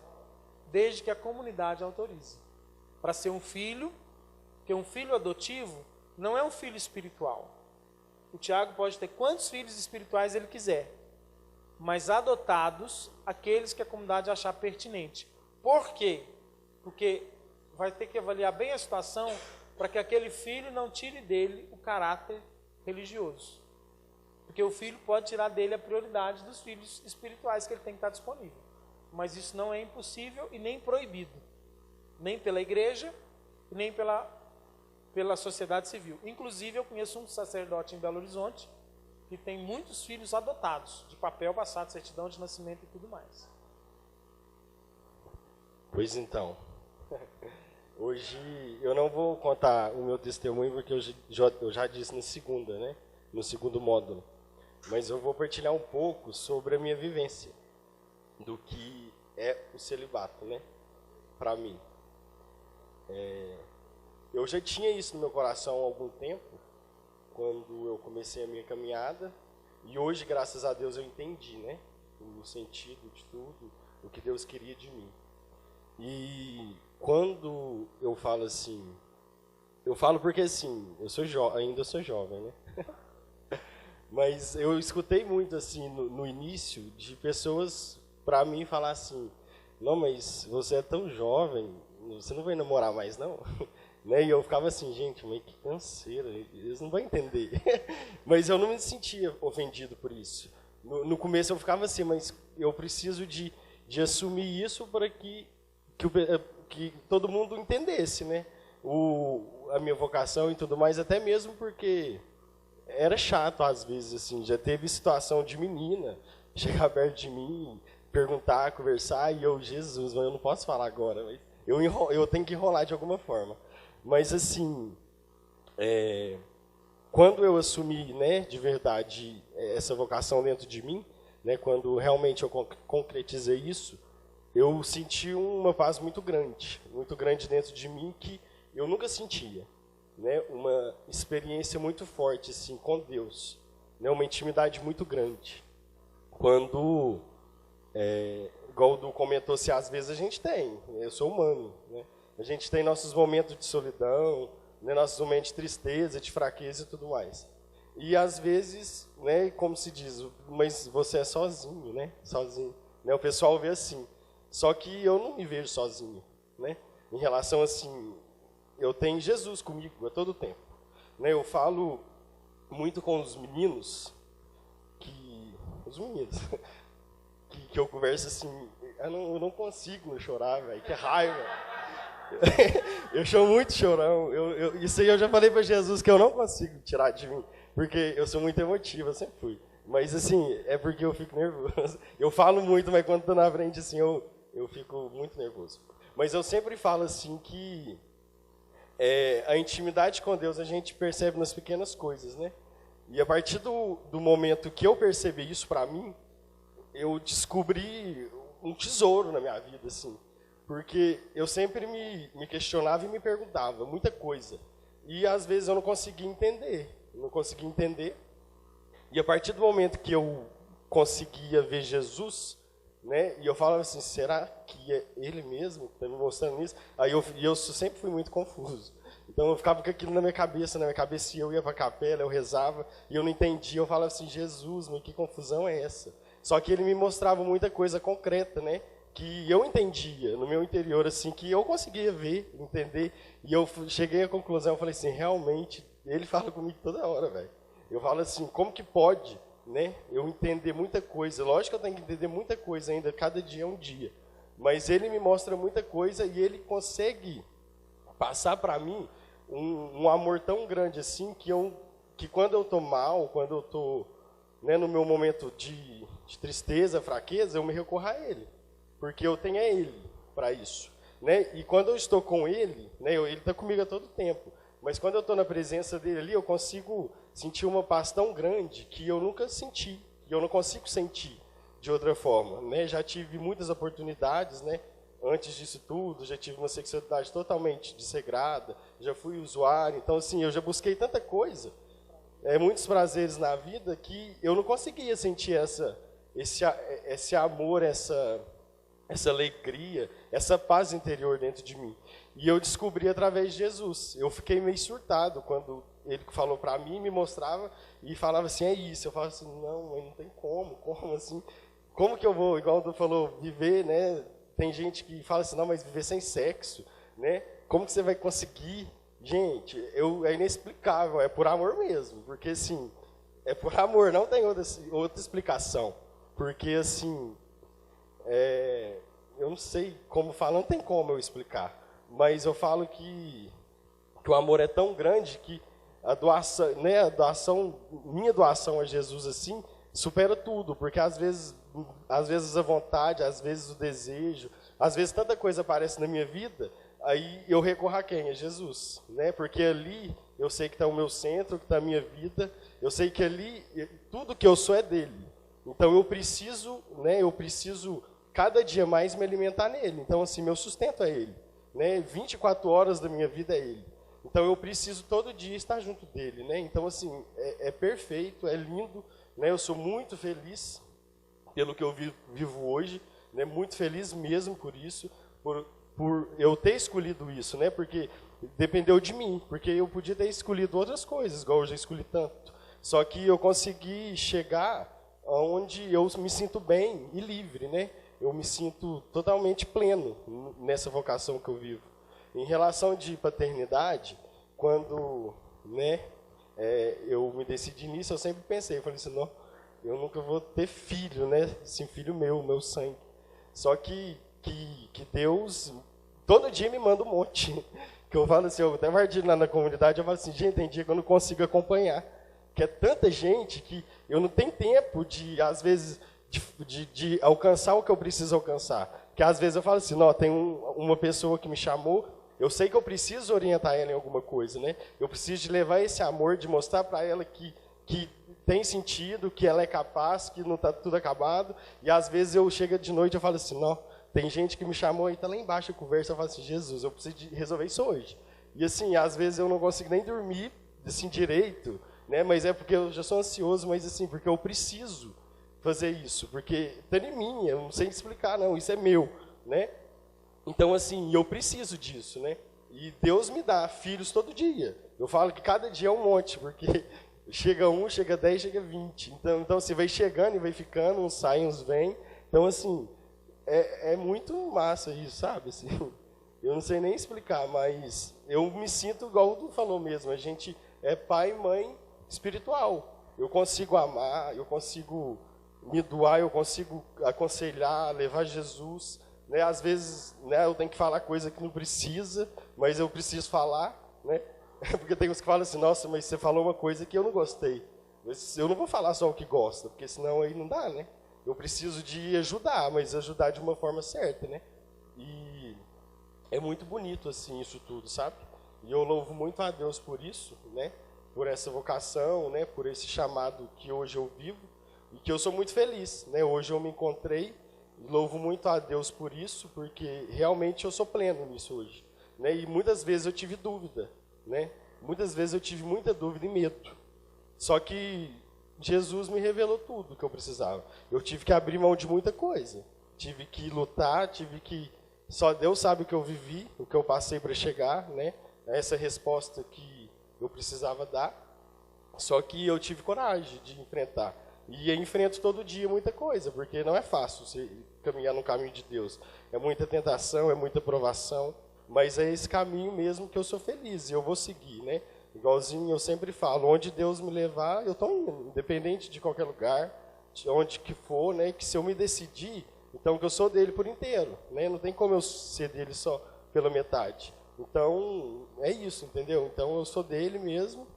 Desde que a comunidade autorize. Para ser um filho, porque um filho adotivo não é um filho espiritual. O Tiago pode ter quantos filhos espirituais ele quiser, mas adotados aqueles que a comunidade achar pertinente. Por quê? Porque vai ter que avaliar bem a situação para que aquele filho não tire dele o caráter religioso. Porque o filho pode tirar dele a prioridade dos filhos espirituais que ele tem que estar disponível. Mas isso não é impossível e nem proibido. Nem pela igreja, nem pela sociedade civil. Inclusive, eu conheço um sacerdote em Belo Horizonte que tem muitos filhos adotados, de papel passado, certidão de nascimento e tudo mais. Pois então, hoje eu não vou contar o meu testemunho, porque eu já disse na segunda, né? No segundo módulo. Mas eu vou partilhar um pouco sobre a minha vivência, do que é o celibato, né? Para mim. Eu já tinha isso no meu coração há algum tempo, quando eu comecei a minha caminhada, e hoje, graças a Deus, eu entendi, né? O sentido de tudo, o que Deus queria de mim. E quando eu falo assim, eu falo porque assim, ainda sou jovem, né? Mas eu escutei muito assim no início de pessoas para mim falar assim, não, mas você é tão jovem, você não vai namorar mais não? Né? E eu ficava assim, gente, mas que canseira, eles não vão entender. Mas eu não me sentia ofendido por isso. No começo eu ficava assim, mas eu preciso de assumir isso para que todo mundo entendesse, né? A minha vocação e tudo mais, até mesmo porque era chato às vezes, assim, já teve situação de menina chegar perto de mim, perguntar, conversar, e Jesus, mas eu não posso falar agora, mas eu tenho que enrolar de alguma forma. Mas assim, quando eu assumi, né, de verdade essa vocação dentro de mim, né, quando realmente eu concretizei isso, eu senti uma paz muito grande dentro de mim que eu nunca sentia, né, uma experiência muito forte assim com Deus, né, uma intimidade muito grande. Quando, igual o Du comentou, se às vezes a gente tem, eu sou humano, né, a gente tem nossos momentos de solidão, né, nossos momentos de tristeza, de fraqueza e tudo mais. E às vezes, né, como se diz, mas você é sozinho, né? Sozinho. Né, o pessoal vê assim. Só que eu não me vejo sozinho, né? Em relação assim, eu tenho Jesus comigo a todo tempo. Né, eu falo muito com os meninos, que eu converso assim, eu não consigo não chorar, velho, que raiva. Eu sou muito chorão. Isso aí eu já falei para Jesus que eu não consigo tirar de mim, porque eu sou muito emotivo, eu sempre fui. Mas assim, é porque eu fico nervoso. Eu falo muito, mas quando estou na frente assim, eu fico muito nervoso. Mas eu sempre falo assim que a intimidade com Deus a gente percebe nas pequenas coisas, né? E a partir do momento que eu percebi isso para mim, eu descobri um tesouro na minha vida, assim. Porque eu sempre me questionava e me perguntava muita coisa. E às vezes eu não conseguia entender. E a partir do momento que eu conseguia ver Jesus, né, e eu falava assim, será que é Ele mesmo que está me mostrando isso? Aí eu sempre fui muito confuso. Então eu ficava com aquilo na minha cabeça, e eu ia para a capela, eu rezava, e eu não entendia. Eu falava assim, Jesus, mas que confusão é essa? Só que Ele me mostrava muita coisa concreta, né? Que eu entendia no meu interior, assim, que eu conseguia ver, entender, e eu cheguei à conclusão, eu falei assim, realmente, ele fala comigo toda hora, velho. Eu falo assim, como que pode, né, eu entender muita coisa? Lógico que eu tenho que entender muita coisa ainda, cada dia é um dia, mas ele me mostra muita coisa e ele consegue passar para mim um amor tão grande assim, que quando eu estou mal, quando eu estou, né, no meu momento de tristeza, fraqueza, eu me recorro a ele. Porque eu tenho Ele para isso, né? E quando eu estou com Ele, né, Ele está comigo a todo tempo, mas quando eu estou na presença dele ali, eu consigo sentir uma paz tão grande que eu nunca senti, que eu não consigo sentir de outra forma, né? Já tive muitas oportunidades, né? Antes disso tudo, já tive uma sexualidade totalmente desregrada, já fui usuário, então assim, eu já busquei tanta coisa, muitos prazeres na vida que eu não conseguia sentir esse amor, essa alegria, essa paz interior dentro de mim. E eu descobri através de Jesus. Eu fiquei meio surtado quando ele falou para mim, me mostrava e falava assim, é isso. Eu falava assim, não tem como assim? Como que eu vou, igual tu falou, viver, né? Tem gente que fala assim, não, mas viver sem sexo, né? Como que você vai conseguir? Gente, é inexplicável, é por amor mesmo, porque assim, é por amor, não tem outra explicação. Porque assim, eu não sei como falar, não tem como eu explicar, mas eu falo que o amor é tão grande que a doação, né, minha doação a Jesus assim, supera tudo, porque às vezes a vontade, às vezes o desejo, às vezes tanta coisa aparece na minha vida, aí eu recorro a quem? A Jesus, né? Porque ali eu sei que está o meu centro, que está a minha vida, eu sei que ali tudo que eu sou é dele. Então eu preciso cada dia mais me alimentar nele. Então assim, meu sustento é ele, né? 24 horas da minha vida é ele. Então eu preciso todo dia estar junto dele, né? Então assim, é perfeito, é lindo, né? Eu sou muito feliz pelo que eu vivo hoje, né? Muito feliz mesmo por isso, por eu ter escolhido isso, né? Porque dependeu de mim, porque eu podia ter escolhido outras coisas, igual eu já escolhi tanto. Só que eu consegui chegar onde eu me sinto bem e livre, né? Eu me sinto totalmente pleno nessa vocação que eu vivo. Em relação de paternidade, quando, né, eu me decidi nisso, eu sempre pensei, eu falei assim, não, eu nunca vou ter filho, né? Assim, filho meu sangue. Só que Deus, todo dia me manda um monte. Que eu falo assim, eu até partilho lá na comunidade, eu falo assim, gente, tem dia que eu não consigo acompanhar. Que é tanta gente que eu não tenho tempo de, às vezes, de alcançar o que eu preciso alcançar. Que às vezes eu falo assim, não, tem uma pessoa que me chamou, eu sei que eu preciso orientar ela em alguma coisa, né? Eu preciso de levar esse amor, de mostrar para ela que tem sentido, que ela é capaz, que não está tudo acabado. E às vezes eu chego de noite e falo assim, não, tem gente que me chamou e está lá embaixo a conversa, eu falo assim, Jesus, eu preciso de resolver isso hoje. E assim, às vezes eu não consigo nem dormir assim direito, né? Mas é porque eu já sou ansioso, mas assim, porque eu preciso fazer isso, porque está em mim, eu não sei explicar, não, isso é meu, né? Então assim, eu preciso disso, né? E Deus me dá filhos todo dia. Eu falo que cada dia é um monte, porque chega 1, chega 10, chega 20. Então assim, vai chegando e vai ficando, uns saem, uns vêm. Então assim, é muito massa isso, sabe? Assim, eu não sei nem explicar, mas eu me sinto igual o Tu falou mesmo, a gente é pai e mãe espiritual. Eu consigo amar, eu consigo me doar, eu consigo aconselhar, levar Jesus, né? Às vezes, né, eu tenho que falar coisa que não precisa, mas eu preciso falar, né? Porque tem uns que falam assim, nossa, mas você falou uma coisa que eu não gostei. Mas eu não vou falar só o que gosta, porque senão aí não dá, né? Eu preciso de ajudar, mas ajudar de uma forma certa, né? E é muito bonito, assim, isso tudo, sabe? E eu louvo muito a Deus por isso, né? Por essa vocação, né? Por esse chamado que hoje eu vivo e que eu sou muito feliz, né? Hoje eu me encontrei e louvo muito a Deus por isso, porque realmente eu sou pleno nisso hoje, né? E muitas vezes eu tive dúvida, né? Muitas vezes eu tive muita dúvida e medo. Só que Jesus me revelou tudo o que eu precisava. Eu tive que abrir mão de muita coisa. Tive que lutar, só Deus sabe o que eu vivi, o que eu passei para chegar, né? Essa resposta que eu precisava dar. Só que eu tive coragem de enfrentar. E eu enfrento todo dia muita coisa, porque não é fácil você caminhar no caminho de Deus. É muita tentação, é muita provação, mas é esse caminho mesmo que eu sou feliz e eu vou seguir, né? Igualzinho eu sempre falo, onde Deus me levar, eu estou indo, independente de qualquer lugar, de onde que for, né? Que se eu me decidir, então que eu sou dele por inteiro, né? Não tem como eu ser dele só pela metade. Então, é isso, entendeu? Então eu sou dele mesmo,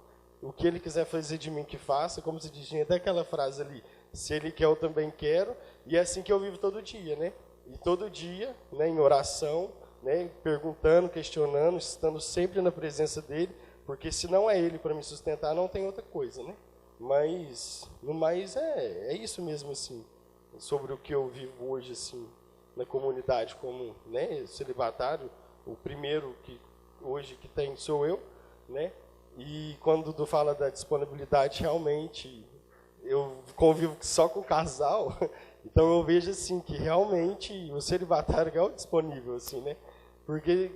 o que ele quiser fazer de mim que faça, como se diz, até aquela frase ali, se ele quer eu também quero, e é assim que eu vivo todo dia, né? E todo dia, né, em oração, né, perguntando, questionando, estando sempre na presença dele, porque se não é ele para me sustentar, não tem outra coisa, né? Mas, no mais, é isso mesmo, assim. sobre o que eu vivo hoje, assim, na comunidade como, né, celibatário. O primeiro que hoje que tem sou eu, né? E quando tu fala da disponibilidade, realmente eu convivo só com o casal, então eu vejo assim que realmente o celibatário é o disponível, assim, né? Porque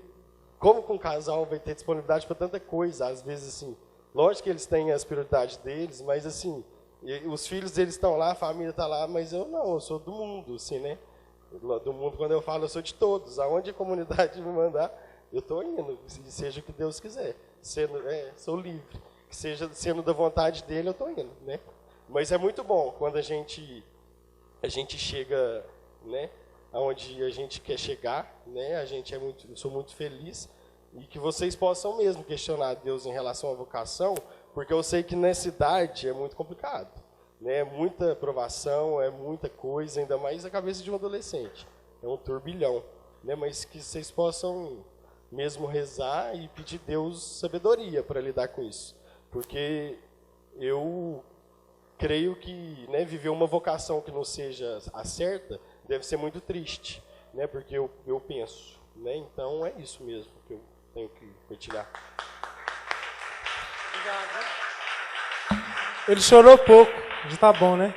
como com o casal vai ter disponibilidade para tanta coisa, às vezes assim, lógico que eles têm as prioridades deles, mas assim, os filhos deles estão lá, a família está lá, mas eu não, eu sou do mundo, assim, né? Do mundo, quando eu falo, eu sou de todos. Aonde a comunidade me mandar, eu estou indo, seja o que Deus quiser. Sou livre. Que seja sendo da vontade dele, eu estou indo, né? Mas é muito bom quando a gente chega, né, aonde a gente quer chegar, né? Eu sou muito feliz e que vocês possam mesmo questionar Deus em relação à vocação, porque eu sei que nessa idade é muito complicado, né? É muita provação, é muita coisa, ainda mais a cabeça de um adolescente. É um turbilhão, né? Mas que vocês possam mesmo rezar e pedir a Deus sabedoria para lidar com isso, porque eu creio que, né, viver uma vocação que não seja a certa deve ser muito triste, né? Porque eu penso, né? Então é isso mesmo que eu tenho que partilhar. Obrigado. Ele chorou pouco, já tá bom, né?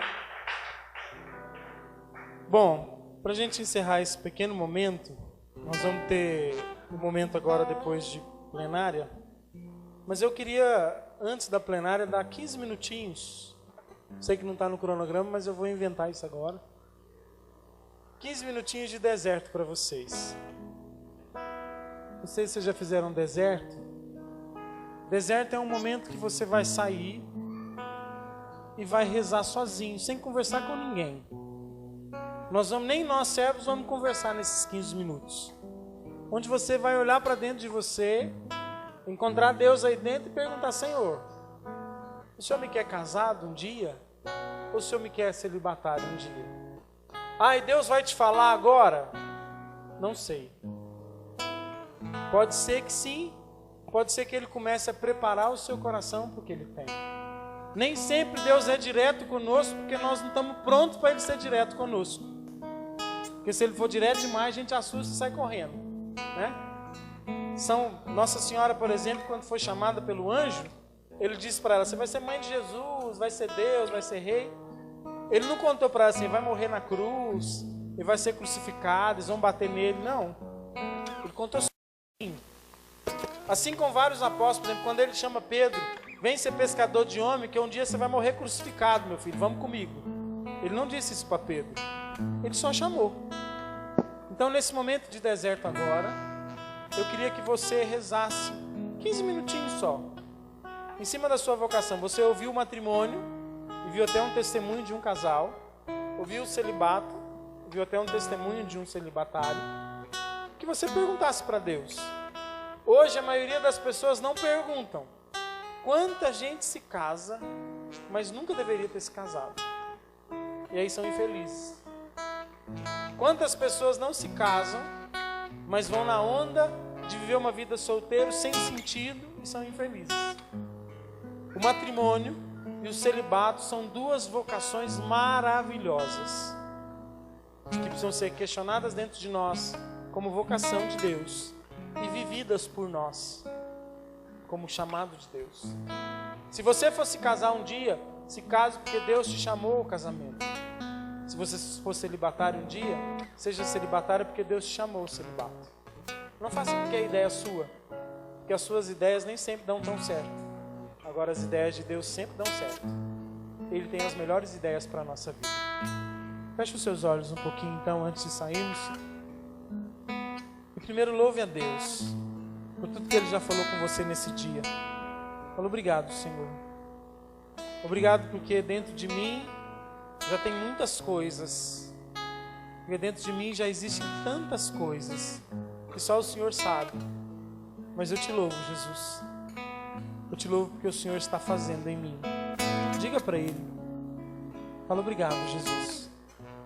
Bom, para a gente encerrar esse pequeno momento, nós vamos ter um momento agora depois de plenária, mas eu queria, antes da plenária, dar 15 minutinhos. Sei que não está no cronograma, mas eu vou inventar isso agora. 15 minutinhos de deserto para vocês. Não sei se vocês já fizeram deserto. Deserto é um momento que você vai sair e vai rezar sozinho, sem conversar com ninguém. Nem nós servos vamos conversar nesses 15 minutos. Onde você vai olhar para dentro de você, encontrar Deus aí dentro e perguntar: Senhor, o Senhor me quer casado um dia? Ou o Senhor me quer celibatário um dia? E Deus vai te falar agora? Não sei. Pode ser que sim, pode ser que Ele comece a preparar o seu coração para o que Ele tem. Nem sempre Deus é direto conosco, porque nós não estamos prontos para Ele ser direto conosco. Porque se Ele for direto demais, a gente assusta e sai correndo, né? Nossa Senhora, por exemplo, quando foi chamada pelo anjo, Ele disse para ela: você vai ser mãe de Jesus, vai ser Deus, vai ser rei. Ele não contou para ela assim: vai morrer na cruz, e vai ser crucificado, eles vão bater nele. Não. Ele contou assim. Assim com vários apóstolos, por exemplo, quando ele chama Pedro: vem ser pescador de homem, que um dia você vai morrer crucificado, meu filho, vamos comigo. Ele não disse isso para Pedro. Ele só chamou. Então, nesse momento de deserto agora, eu queria que você rezasse 15 minutinhos só. Em cima da sua vocação, você ouviu o matrimônio e viu até um testemunho de um casal, ouviu o celibato, viu até um testemunho de um celibatário, que você perguntasse para Deus. Hoje a maioria das pessoas não perguntam. Quanta gente se casa, mas nunca deveria ter se casado. E aí são infelizes. Quantas pessoas não se casam, mas vão na onda de viver uma vida solteiro, sem sentido, e são infelizes. O matrimônio e o celibato são duas vocações maravilhosas, que precisam ser questionadas dentro de nós como vocação de Deus e vividas por nós como chamado de Deus. Se você for se casar um dia, se case porque Deus te chamou ao casamento. Se você for celibatário um dia, seja celibatário porque Deus te chamou ao celibato. Não faça porque a ideia é sua, porque as suas ideias nem sempre dão tão certo. Agora as ideias de Deus sempre dão certo. Ele tem as melhores ideias para a nossa vida. Feche os seus olhos um pouquinho então, antes de sairmos. E primeiro louve a Deus por tudo que Ele já falou com você nesse dia. Fala: obrigado, Senhor. Obrigado porque dentro de mim já tem muitas coisas. Porque dentro de mim já existem tantas coisas que só o Senhor sabe. Mas eu te louvo, Jesus. Eu te louvo porque o Senhor está fazendo em mim. Diga para Ele. Fala: obrigado, Jesus,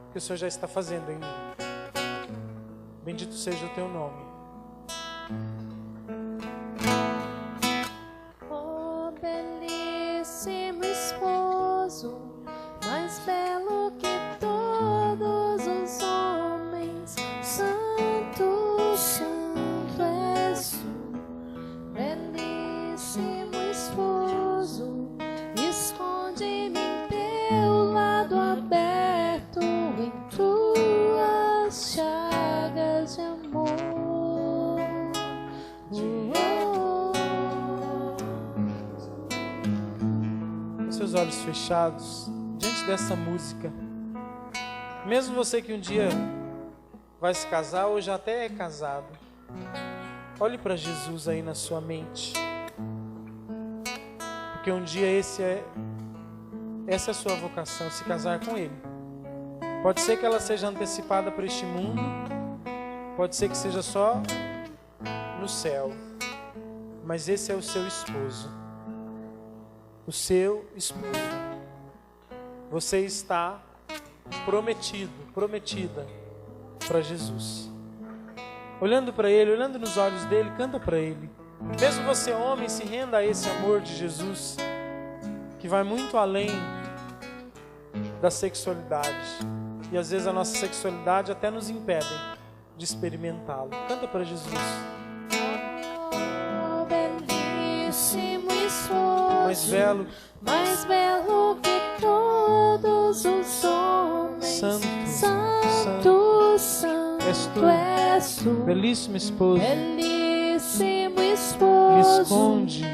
porque o Senhor já está fazendo em mim. Bendito seja o teu nome. Oh, belíssimo esposo, mais belo que todos seus olhos fechados, diante dessa música. Mesmo você que um dia vai se casar ou já até é casado, olhe para Jesus aí na sua mente. Porque um dia essa é a sua vocação, se casar com Ele. Pode ser que ela seja antecipada por este mundo, pode ser que seja só no céu, mas esse é o seu esposo. O seu esposo. Você está prometido, prometida para Jesus. Olhando para Ele, olhando nos olhos dele, canta para Ele. Mesmo você, homem, se renda a esse amor de Jesus, que vai muito além da sexualidade. E às vezes a nossa sexualidade até nos impede de experimentá-lo. Canta para Jesus. Oh, belíssimo esposo, mais belo que todos os homens. Santo, santo, santo és tu. Belíssimo esposo. Belíssimo esposo, Esconde